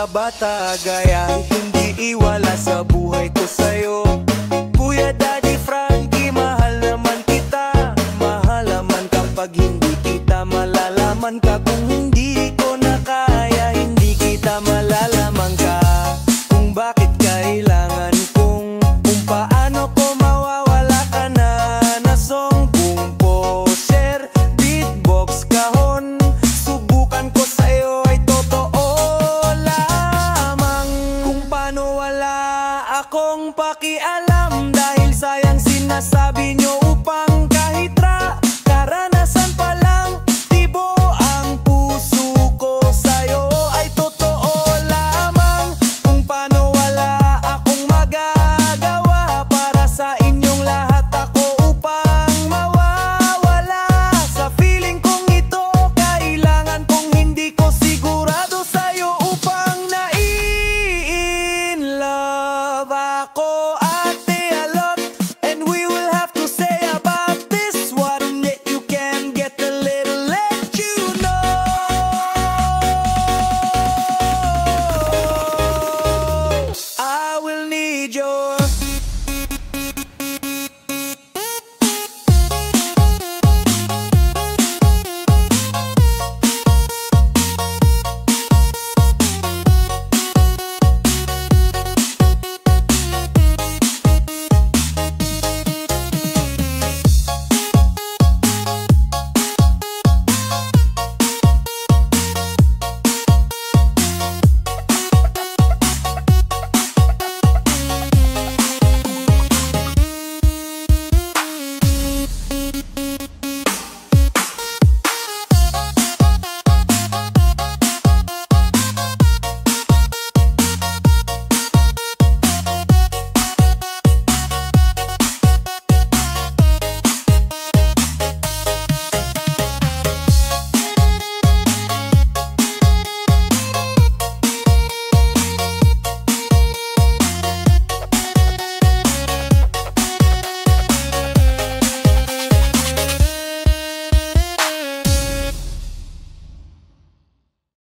bata gaya hindi iwala sa buhay ko sa'yo. Kuya Daddy Frankie, mahal naman kita. Mahal naman kapag hindi kita malalaman ka. Kung hindi ko na kaya, hindi kita malalaman ka. Kung bakit kailangan kung paano ko mawawala ka na. Nasong kung